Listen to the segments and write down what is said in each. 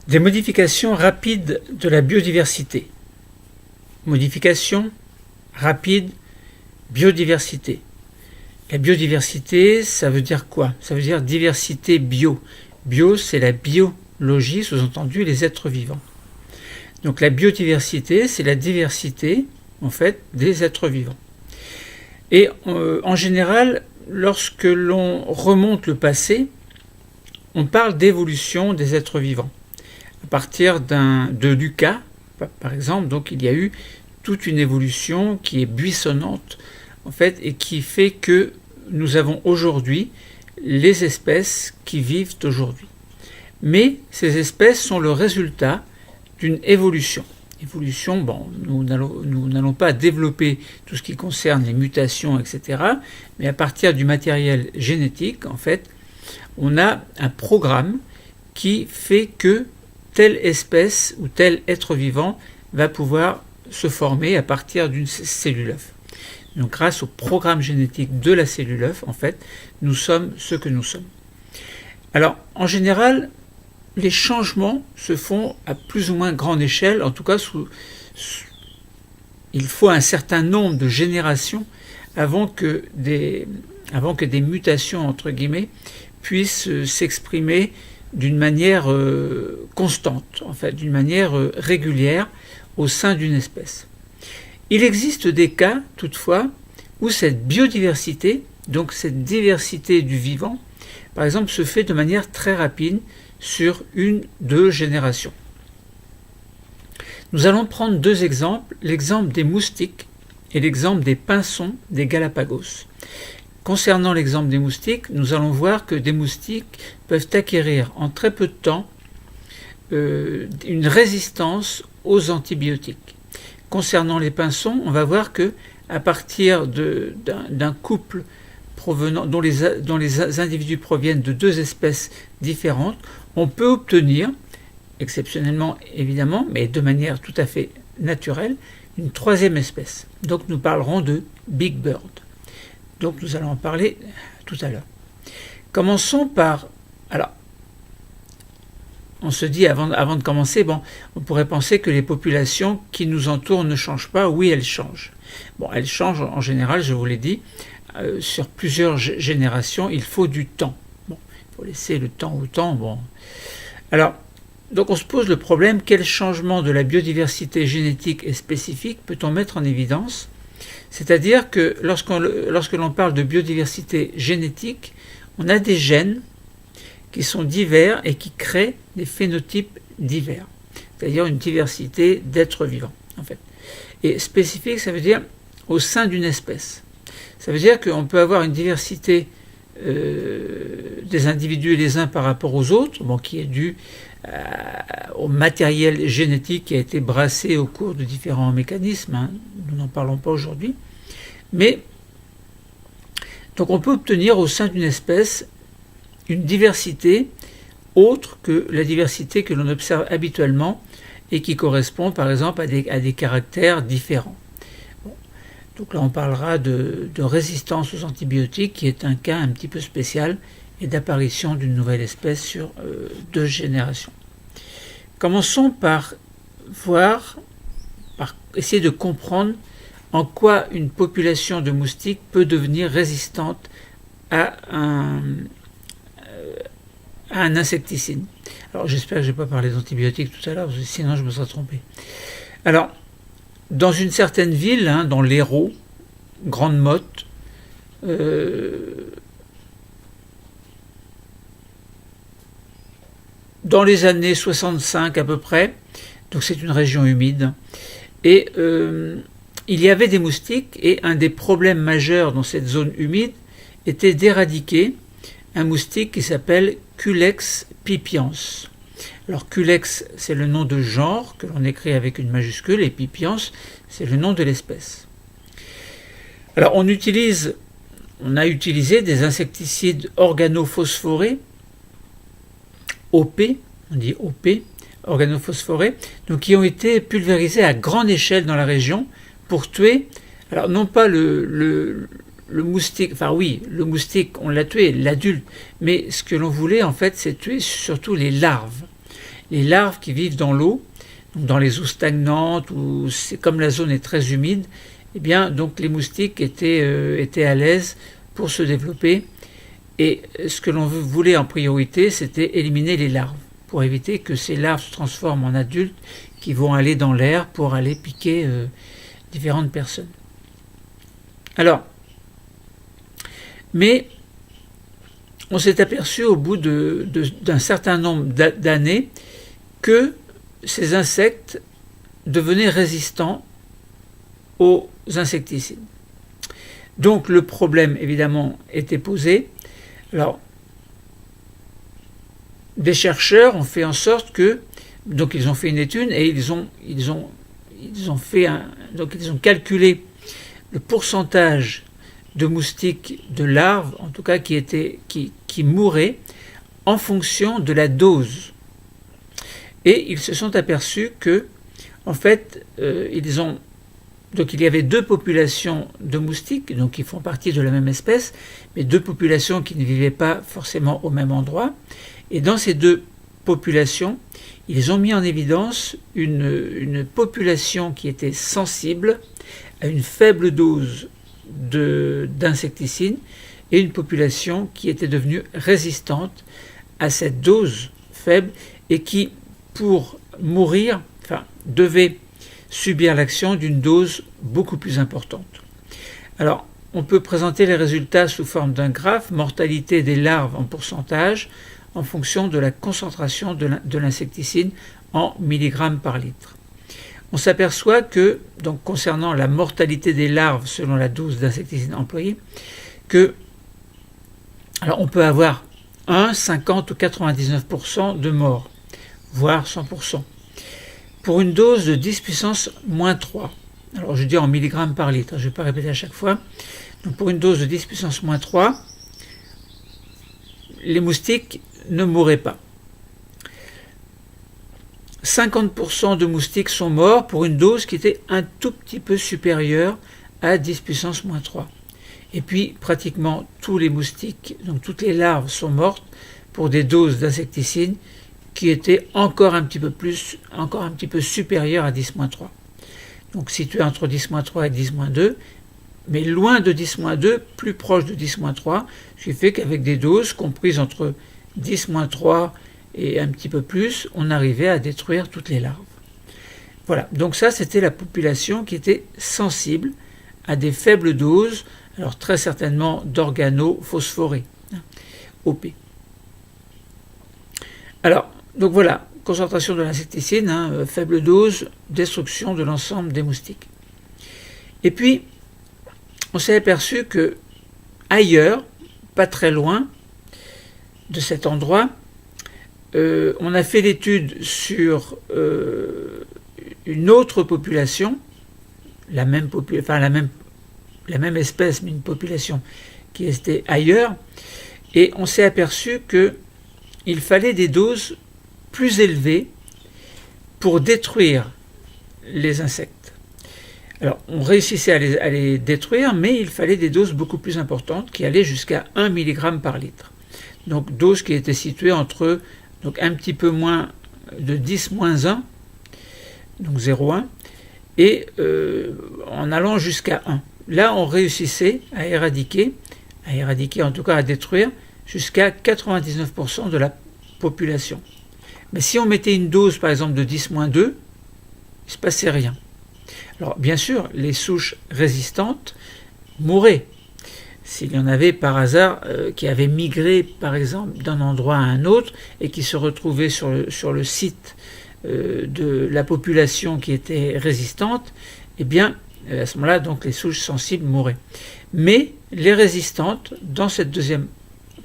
Des modifications rapides de la biodiversité. Modification rapide, biodiversité. La biodiversité, ça veut dire quoi? Ça veut dire diversité bio. Bio, c'est la biologie, sous-entendu les êtres vivants. Donc la biodiversité, c'est la diversité, en fait, des êtres vivants. Et en général, lorsque l'on remonte le passé, on parle d'évolution des êtres vivants. À partir de Lucas, par exemple, donc il y a eu toute une évolution qui est buissonnante, en fait, et qui fait que nous avons aujourd'hui les espèces qui vivent aujourd'hui. Mais ces espèces sont le résultat d'une évolution. Évolution, bon, nous n'allons pas développer tout ce qui concerne les mutations, etc. Mais à partir du matériel génétique, en fait, on a un programme qui fait que telle espèce ou tel être vivant va pouvoir se former à partir d'une cellule œuf. Donc grâce au programme génétique de la cellule œuf, en fait, nous sommes ce que nous sommes. Alors, en général, les changements se font à plus ou moins grande échelle, en tout cas il faut un certain nombre de générations avant que des mutations, entre guillemets, puissent s'exprimer d'une manière constante, en fait, d'une manière régulière au sein d'une espèce. Il existe des cas, toutefois, où cette biodiversité, donc cette diversité du vivant, par exemple, se fait de manière très rapide sur 1-2 générations. Nous allons prendre 2 exemples, l'exemple des moustiques et l'exemple des pinsons des Galapagos. Concernant l'exemple des moustiques, nous allons voir que des moustiques peuvent acquérir en très peu de temps une résistance aux antibiotiques. Concernant les pinsons, on va voir que à partir d'un couple dont les individus proviennent de 2 espèces différentes, on peut obtenir, exceptionnellement évidemment, mais de manière tout à fait naturelle, une 3e espèce. Donc nous parlerons de Big Bird. Donc nous allons en parler tout à l'heure. Commençons par... Alors, on se dit avant de commencer, bon, on pourrait penser que les populations qui nous entourent ne changent pas. Oui, elles changent. Bon, elles changent en général, je vous l'ai dit, sur plusieurs générations, il faut du temps. Bon, il faut laisser le temps au temps. Bon. Alors, donc on se pose le problème, quel changement de la biodiversité génétique et spécifique peut-on mettre en évidence? C'est-à-dire que lorsque l'on parle de biodiversité génétique, on a des gènes qui sont divers et qui créent des phénotypes divers, c'est-à-dire une diversité d'êtres vivants, en fait. Et spécifique, ça veut dire au sein d'une espèce. Ça veut dire qu'on peut avoir une diversité des individus les uns par rapport aux autres, bon, qui est due au matériel génétique qui a été brassé au cours de différents mécanismes, hein, nous n'en parlons pas aujourd'hui, mais donc on peut obtenir au sein d'une espèce une diversité autre que la diversité que l'on observe habituellement et qui correspond par exemple à des caractères différents. Bon. Donc là on parlera de résistance aux antibiotiques qui est un cas un petit peu spécial et d'apparition d'une nouvelle espèce sur 2 générations. Commençons par essayer de comprendre en quoi une population de moustiques peut devenir résistante à un insecticide. Alors j'espère que je n'ai pas parlé d'antibiotiques tout à l'heure, parce que sinon je me serais trompé. Alors, dans une certaine ville, hein, dans l'Hérault, Grande Motte, dans les années 65 à peu près, donc c'est une région humide, et il y avait des moustiques, et un des problèmes majeurs dans cette zone humide était d'éradiquer un moustique qui s'appelle Culex pipiens. Alors Culex, c'est le nom de genre que l'on écrit avec une majuscule, et pipiens, c'est le nom de l'espèce. Alors on a utilisé des insecticides organophosphorés, OP, on dit OP, organophosphorés, donc qui ont été pulvérisés à grande échelle dans la région pour tuer, alors non pas le moustique, enfin oui, le moustique, on l'a tué, l'adulte, mais ce que l'on voulait en fait, c'est tuer surtout les larves. les larves qui vivent dans l'eau, dans les eaux stagnantes, ou comme la zone est très humide, eh bien, donc les moustiques étaient à l'aise pour se développer. Et ce que l'on voulait en priorité, c'était éliminer les larves, pour éviter que ces larves se transforment en adultes qui vont aller dans l'air pour aller piquer différentes personnes. Alors, mais on s'est aperçu au bout d'un certain nombre d'années que ces insectes devenaient résistants aux insecticides. Donc le problème évidemment était posé. Alors, des chercheurs ont fait en sorte que, donc ils ont fait une étude et ils ont calculé le pourcentage de moustiques, de larves, en tout cas qui mouraient en fonction de la dose. Et ils se sont aperçus que, en fait, donc il y avait deux populations de moustiques, donc qui font partie de la même espèce, mais deux populations qui ne vivaient pas forcément au même endroit. Et dans ces deux populations, ils ont mis en évidence une population qui était sensible à une faible dose d'insecticides et une population qui était devenue résistante à cette dose faible et qui, pour mourir, devait subir l'action d'une dose beaucoup plus importante. Alors, on peut présenter les résultats sous forme d'un graphe, mortalité des larves en pourcentage, en fonction de la concentration de l'insecticide en milligrammes par litre. On s'aperçoit que, donc concernant la mortalité des larves selon la dose d'insecticide employée, alors on peut avoir 1, 50 ou 99% de morts, voire 100%. Pour une dose de 10 puissance moins 3, alors je dis en milligrammes par litre, je ne vais pas répéter à chaque fois, donc pour une dose de 10 puissance moins 3, les moustiques ne mourraient pas. 50% de moustiques sont morts pour une dose qui était un tout petit peu supérieure à 10 puissance moins 3. Et puis pratiquement tous les moustiques, donc toutes les larves sont mortes pour des doses d'insecticides qui étaient encore un petit peu supérieures à 10-3. Donc situées entre 10-3 et 10-2, mais loin de 10-2, plus proche de 10-3, ce qui fait qu'avec des doses comprises entre 10-3 et un petit peu plus, on arrivait à détruire toutes les larves. Voilà, donc ça c'était la population qui était sensible à des faibles doses, alors très certainement d'organophosphorés, OP. Alors, donc voilà, concentration de l'insecticide, faible dose, destruction de l'ensemble des moustiques. Et puis, on s'est aperçu que ailleurs, pas très loin de cet endroit, on a fait l'étude sur une autre population, la même espèce, mais une population qui était ailleurs, et on s'est aperçu qu'il fallait des doses plus élevées pour détruire les insectes. Alors, on réussissait à les détruire, mais il fallait des doses beaucoup plus importantes qui allaient jusqu'à 1 mg par litre. Donc, dose qui était située entre un petit peu moins de 10-1, donc 0,1, et en allant jusqu'à 1. Là, on réussissait à éradiquer en tout cas à détruire, jusqu'à 99% de la population. Mais si on mettait une dose, par exemple, de 10-2, il ne se passait rien. Alors, bien sûr, les souches résistantes mouraient. S'il y en avait par hasard qui avaient migré, par exemple, d'un endroit à un autre et qui se retrouvaient sur le site de la population qui était résistante, eh bien, à ce moment-là, donc, les souches sensibles mouraient. Mais les résistantes, dans cette deuxième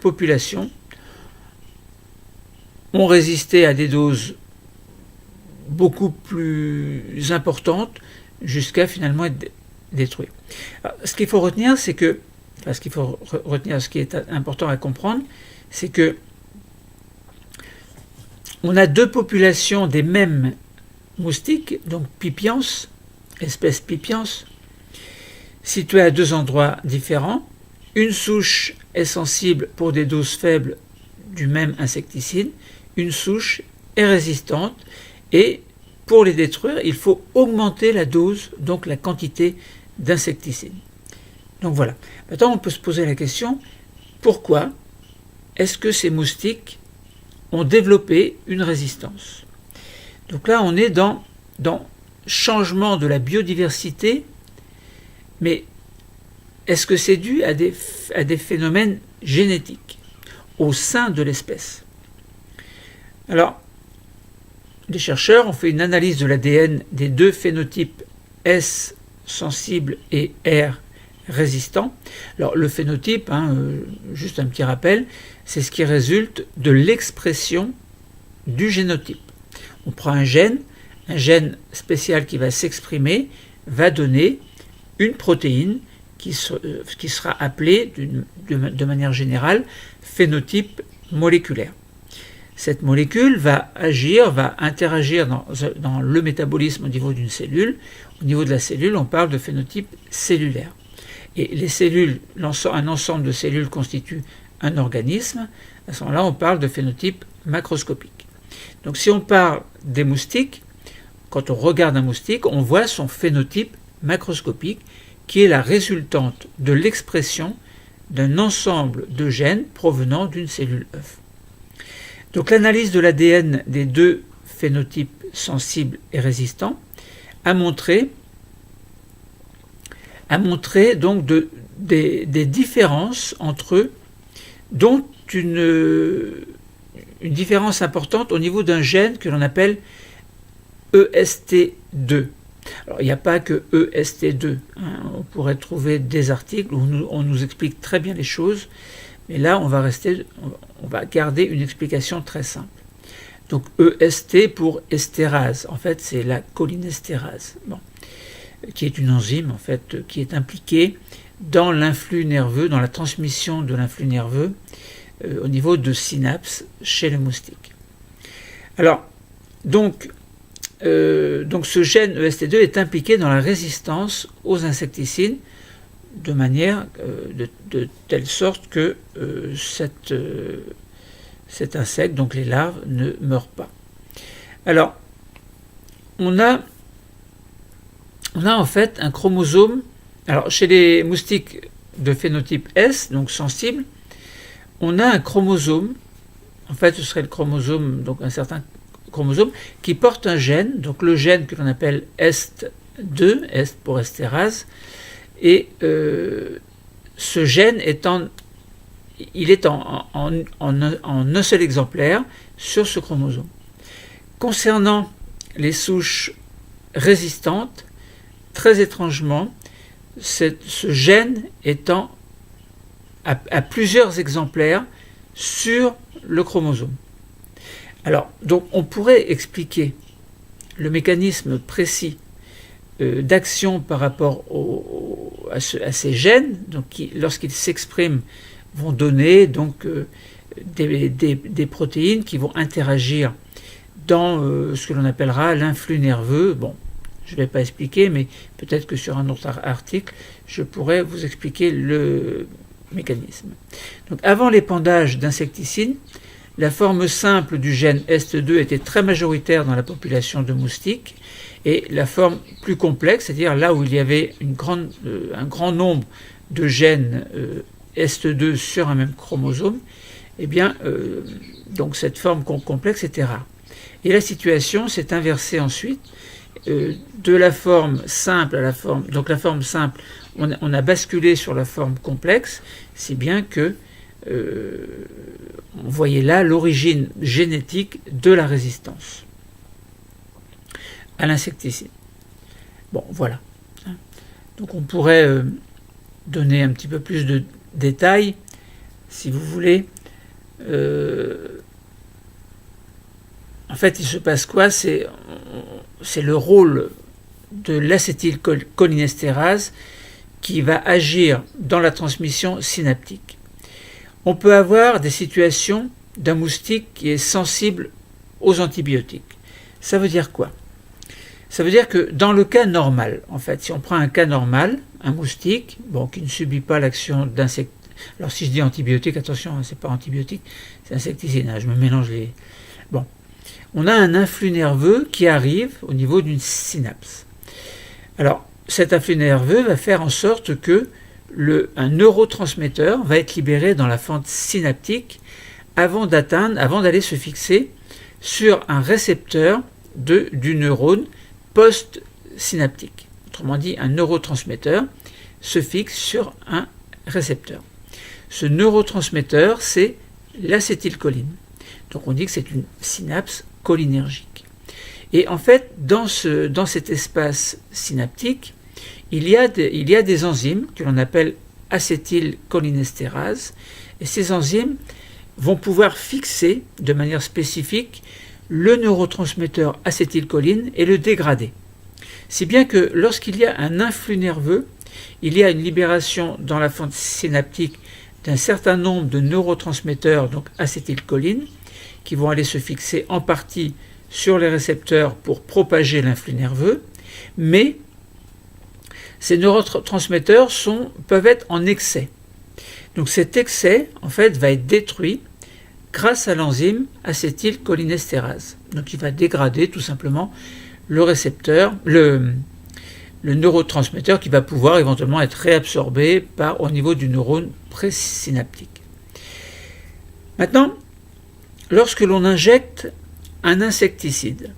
population, ont résisté à des doses beaucoup plus importantes jusqu'à finalement être détruites. Alors, ce qu'il faut retenir, ce qui est important à comprendre, c'est que on a deux populations des mêmes moustiques, donc pipiens, espèce pipiens, situées à deux endroits différents. Une souche est sensible pour des doses faibles du même insecticide, une souche est résistante et pour les détruire, il faut augmenter la dose, donc la quantité d'insecticide. Donc voilà. Maintenant, on peut se poser la question, pourquoi est-ce que ces moustiques ont développé une résistance? Donc là, on est dans changement de la biodiversité, mais est-ce que c'est dû à des phénomènes génétiques au sein de l'espèce? Alors, les chercheurs ont fait une analyse de l'ADN des deux phénotypes S sensible et R résistant. Alors, le phénotype, juste un petit rappel, c'est ce qui résulte de l'expression du génotype. On prend un gène spécial qui va s'exprimer, va donner une protéine qui sera appelée de manière générale phénotype moléculaire. Cette molécule va interagir dans le métabolisme au niveau d'une cellule. Au niveau de la cellule, on parle de phénotype cellulaire. Et les cellules, un ensemble de cellules constitue un organisme. À ce moment-là, on parle de phénotype macroscopique. Donc si on parle des moustiques, quand on regarde un moustique, on voit son phénotype macroscopique qui est la résultante de l'expression d'un ensemble de gènes provenant d'une cellule œuf. Donc l'analyse de l'ADN des deux phénotypes sensibles et résistants a montré donc des différences entre eux, dont une différence importante au niveau d'un gène que l'on appelle EST2. Alors il n'y a pas que EST2, on pourrait trouver des articles où on nous explique très bien les choses, mais là on va garder une explication très simple. Donc EST pour estérase, en fait c'est la cholinestérase, qui est une enzyme en fait qui est impliquée dans l'influx nerveux, dans la transmission de l'influx nerveux au niveau de synapses chez le moustique. Alors donc ce gène EST2 est impliqué dans la résistance aux insecticides de manière de telle sorte que cet insecte, donc les larves, ne meurent pas. Alors, on a en fait un chromosome. Alors, chez les moustiques de phénotype S, donc sensibles, on a un chromosome. En fait, ce serait le chromosome, donc un certain chromosome, qui porte un gène, donc le gène que l'on appelle EST2, est pour estérase, et ce gène est en un seul exemplaire sur ce chromosome. Concernant les souches résistantes, très étrangement, ce gène étant à plusieurs exemplaires sur le chromosome. Alors, donc, on pourrait expliquer le mécanisme précis d'action par rapport à ces gènes, donc qui, lorsqu'ils s'expriment, vont donner donc des protéines qui vont interagir dans ce que l'on appellera l'influx nerveux. Bon, je ne vais pas expliquer, mais peut-être que sur un autre article, je pourrais vous expliquer le mécanisme. Donc, avant l'épandage d'insecticides, la forme simple du gène EST2 était très majoritaire dans la population de moustiques, et la forme plus complexe, c'est-à-dire là où il y avait un grand nombre de gènes EST2 sur un même chromosome, donc cette forme complexe était rare. Et la situation s'est inversée ensuite, de la forme simple à la forme. Donc la forme simple, on a basculé sur la forme complexe, si bien que on voyait là l'origine génétique de la résistance à l'insecticide. Bon, voilà. Donc on pourrait donner un petit peu plus de détails, si vous voulez. En fait, il se passe quoi? C'est le rôle de l'acétylcholinestérase qui va agir dans la transmission synaptique. On peut avoir des situations d'un moustique qui est sensible aux antibiotiques. Ça veut dire quoi? Ça veut dire que dans le cas normal, en fait, si on prend un cas normal, un moustique, qui ne subit pas l'action d'insecticide. Alors si je dis antibiotique, attention, c'est pas antibiotique, c'est insecticide, je me mélange les... Bon. on a un influx nerveux qui arrive au niveau d'une synapse. Alors, cet influx nerveux va faire en sorte que un neurotransmetteur va être libéré dans la fente synaptique avant d'aller se fixer sur un récepteur du neurone post-synaptique. Autrement dit, un neurotransmetteur se fixe sur un récepteur. Ce neurotransmetteur, c'est l'acétylcholine. Donc on dit que c'est une synapse cholinergique. Et en fait, dans cet espace synaptique, il y a des enzymes que l'on appelle acétylcholinesterase, et ces enzymes vont pouvoir fixer de manière spécifique le neurotransmetteur acétylcholine et le dégrader. Si bien que lorsqu'il y a un influx nerveux, il y a une libération dans la fente synaptique d'un certain nombre de neurotransmetteurs, donc acétylcholine, qui vont aller se fixer en partie sur les récepteurs pour propager l'influx nerveux, mais ces neurotransmetteurs peuvent être en excès. Donc cet excès, en fait, va être détruit grâce à l'enzyme acétylcholinestérase. Donc il va dégrader tout simplement le récepteur, le neurotransmetteur qui va pouvoir éventuellement être réabsorbé au niveau du neurone présynaptique. Maintenant, lorsque l'on injecte un insecticide,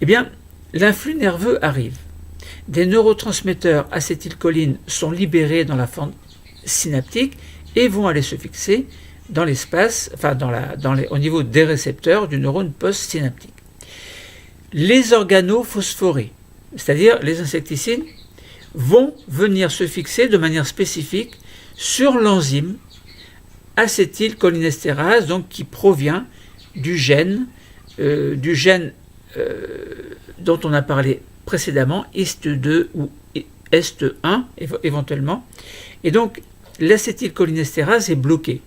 eh bien, l'influx nerveux arrive. Des neurotransmetteurs acétylcholine sont libérés dans la fente synaptique et vont aller se fixer dans l'espace, au niveau des récepteurs du neurone post-synaptique. Les organophosphorés, c'est-à-dire les insecticides, vont venir se fixer de manière spécifique sur l'enzyme acétylcholinestérase, donc qui provient du gène dont on a parlé précédemment, HIST2 ou HIST1 éventuellement. Et donc l'acétylcholinestérase est bloquée.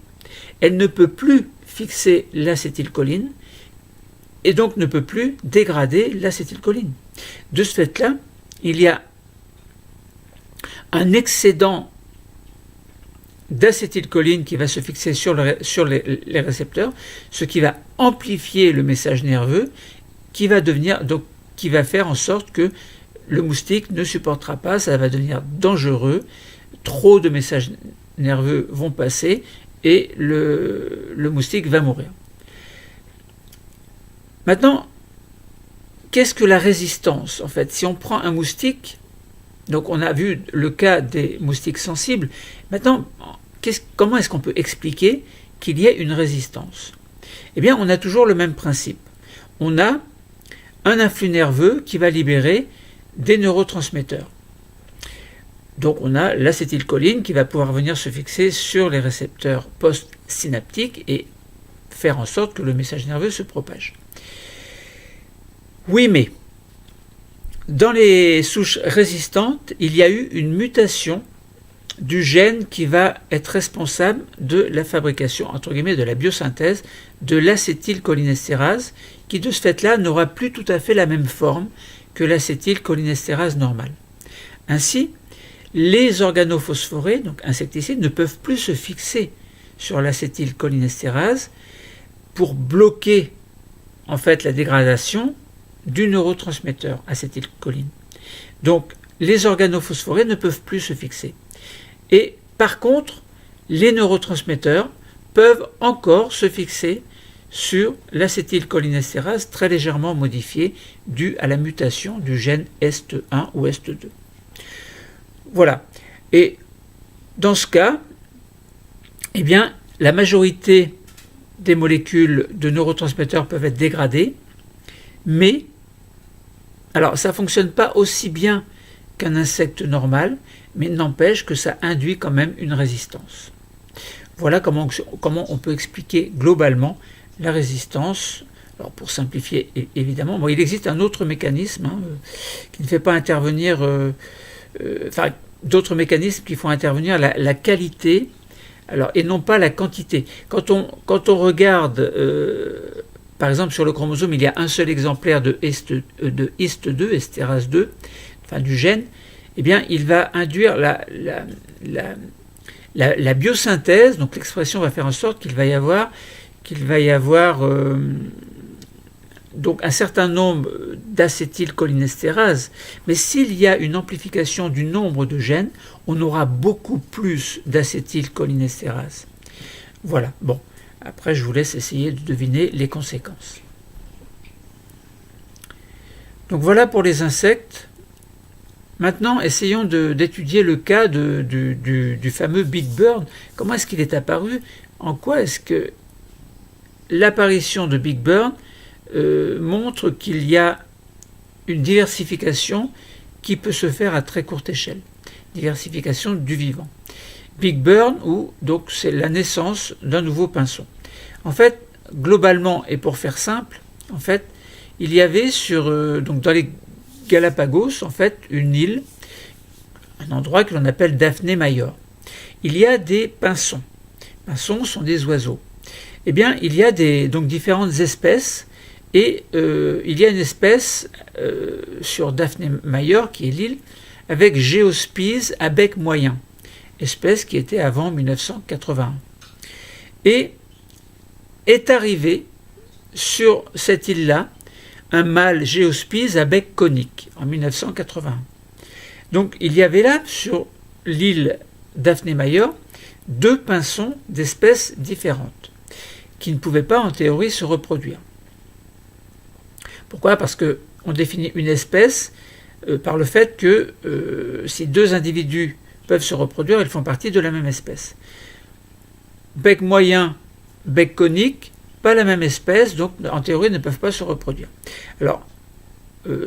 Elle ne peut plus fixer l'acétylcholine et donc ne peut plus dégrader l'acétylcholine. De ce fait-là, il y a un excédent d'acétylcholine qui va se fixer sur les récepteurs, ce qui va amplifier le message nerveux, qui va faire en sorte que le moustique ne supportera pas, ça va devenir dangereux, trop de messages nerveux vont passer et le moustique va mourir. Maintenant, qu'est-ce que la résistance en fait? Si on prend un moustique, donc on a vu le cas des moustiques sensibles, maintenant, comment est-ce qu'on peut expliquer qu'il y ait une résistance? Eh bien, on a toujours le même principe. On a un influx nerveux qui va libérer des neurotransmetteurs. Donc on a l'acétylcholine qui va pouvoir venir se fixer sur les récepteurs post-synaptiques et faire en sorte que le message nerveux se propage. Oui, mais dans les souches résistantes, il y a eu une mutation du gène qui va être responsable de la fabrication, entre guillemets, de la biosynthèse de l'acétylcholinestérase, qui de ce fait-là n'aura plus tout à fait la même forme que l'acétylcholinestérase normale. Ainsi, les organophosphorés, donc insecticides, ne peuvent plus se fixer sur l'acétylcholinestérase pour bloquer en fait la dégradation du neurotransmetteur acétylcholine. Donc les organophosphorés ne peuvent plus se fixer. Et par contre, les neurotransmetteurs peuvent encore se fixer sur l'acétylcholinestérase très légèrement modifiée due à la mutation du gène HIST1 ou HIST2. Voilà. Et dans ce cas, eh bien, la majorité des molécules de neurotransmetteurs peuvent être dégradées, mais alors ça ne fonctionne pas aussi bien qu'un insecte normal, mais n'empêche que ça induit quand même une résistance. Voilà comment on peut expliquer globalement la résistance. Alors pour simplifier évidemment, il existe un autre mécanisme qui ne fait pas intervenir, d'autres mécanismes qui font intervenir la qualité, et non pas la quantité. Quand on regarde, par exemple sur le chromosome, il y a un seul exemplaire de HIST2, estérase 2, du gène, eh bien il va induire la biosynthèse, donc l'expression va faire en sorte qu'il va y avoir donc un certain nombre d'acétylcholinestérase, mais s'il y a une amplification du nombre de gènes, on aura beaucoup plus d'acétylcholinestérase. Voilà, bon, après je vous laisse essayer de deviner les conséquences. Donc voilà pour les insectes. Maintenant, essayons d'étudier le cas du fameux Big Bird. Comment est-ce qu'il est apparu? En quoi est-ce que l'apparition de Big Bird montre qu'il y a une diversification qui peut se faire à très courte échelle. Diversification du vivant. Big Bird, donc c'est la naissance d'un nouveau pinson. En fait, globalement, et pour faire simple, en fait, il y avait donc dans les Galapagos, en fait, une île, un endroit que l'on appelle Daphné Major. Il y a des pinsons. Les pinsons sont des oiseaux. Eh bien, il y a donc différentes espèces, et il y a une espèce sur Daphné Major, qui est l'île, avec Géospise à bec moyen, espèce qui était avant 1981. Et est arrivé sur cette île-là un mâle Géospise à bec conique en 1981. Donc il y avait là, sur l'île Daphné Major, deux pinsons d'espèces différentes qui ne pouvaient pas en théorie se reproduire. Pourquoi? Parce qu'on définit une espèce par le fait que si deux individus peuvent se reproduire, ils font partie de la même espèce. Bec moyen, bec conique, pas la même espèce, donc en théorie ne peuvent pas se reproduire. Alors,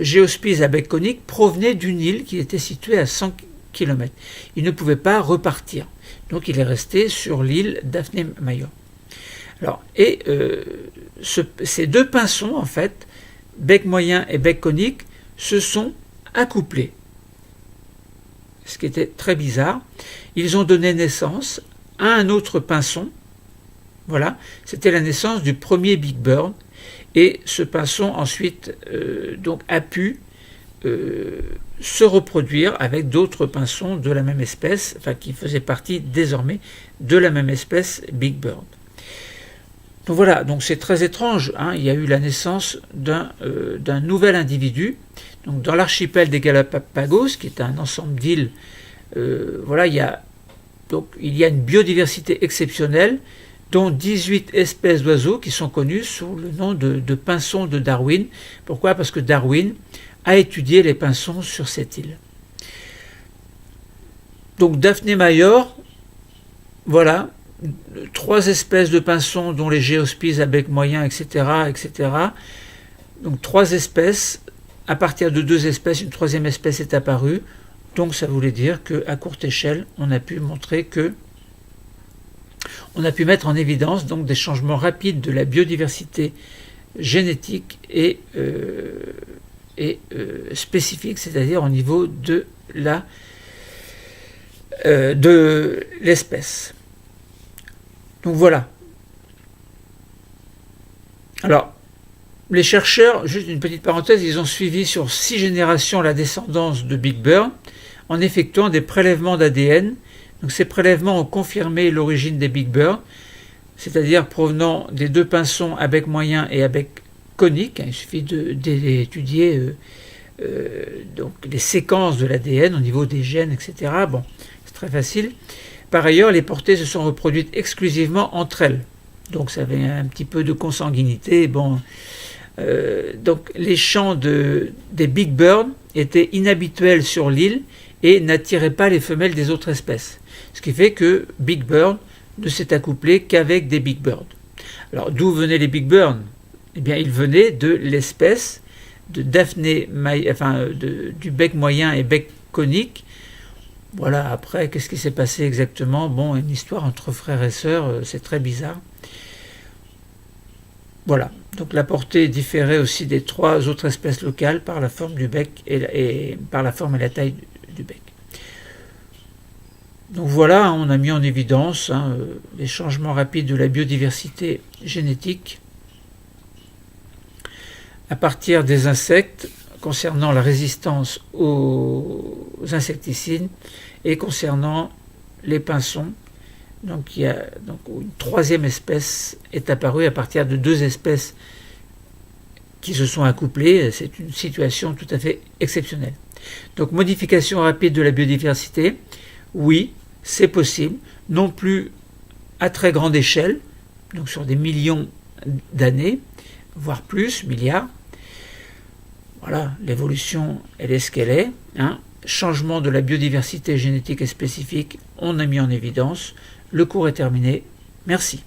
Géospise à bec conique provenait d'une île qui était située à 100 km. Il ne pouvait pas repartir, donc il est resté sur l'île Daphné Major. Alors, et ces deux pinsons, en fait, bec moyen et bec conique, se sont accouplés. Ce qui était très bizarre. Ils ont donné naissance à un autre pinson. Voilà, c'était la naissance du premier Big Bird. Et ce pinson ensuite donc a pu se reproduire avec d'autres pinsons de la même espèce, enfin qui faisaient partie désormais de la même espèce Big Bird. Donc voilà, donc c'est très étrange, hein. Il y a eu la naissance d'un nouvel individu. Donc dans l'archipel des Galapagos, qui est un ensemble d'îles, voilà, il y a une biodiversité exceptionnelle, dont 18 espèces d'oiseaux qui sont connues sous le nom de pinsons de Darwin. Pourquoi? Parce que Darwin a étudié les pinsons sur cette île. Donc Daphné Major, voilà, 3 espèces de pinsons dont les Géospises à bec moyen, etc., etc. Donc 3 espèces. À partir de 2 espèces, une 3e espèce est apparue. Donc ça voulait dire qu'à courte échelle, on a pu montrer on a pu mettre en évidence donc des changements rapides de la biodiversité génétique et spécifique, c'est-à-dire au niveau de l'espèce. Donc voilà. Alors, les chercheurs, juste une petite parenthèse, ils ont suivi sur 6 générations la descendance de Big Bird en effectuant des prélèvements d'ADN. Donc ces prélèvements ont confirmé l'origine des Big Bird, c'est-à-dire provenant des 2 pinsons à bec moyen et à bec conique. Il suffit d'étudier donc les séquences de l'ADN au niveau des gènes, etc. Bon, c'est très facile. Par ailleurs, les portées se sont reproduites exclusivement entre elles. Donc ça avait un petit peu de consanguinité. Bon, donc les chants des Big Bird étaient inhabituels sur l'île et n'attiraient pas les femelles des autres espèces. Ce qui fait que Big Bird ne s'est accouplé qu'avec des Big Bird. Alors d'où venaient les Big Bird? Eh bien, ils venaient de l'espèce de Daphné, du bec moyen et bec conique. Voilà, après, qu'est-ce qui s'est passé exactement? Bon, une histoire entre frères et sœurs, c'est très bizarre. Voilà, donc la portée différait aussi des 3 autres espèces locales par la forme du bec et par la forme et la taille du bec. Donc voilà, on a mis en évidence les changements rapides de la biodiversité génétique à partir des insectes concernant la résistance aux insecticides et concernant les pinsons. Donc une 3e espèce est apparue à partir de 2 espèces qui se sont accouplés. C'est une situation tout à fait exceptionnelle. Donc modification rapide de la biodiversité, oui, c'est possible, non plus à très grande échelle, donc sur des millions d'années, voire plus, milliards. Voilà, l'évolution, elle est ce qu'elle est. Changement de la biodiversité génétique et spécifique, on a mis en évidence. Le cours est terminé. Merci.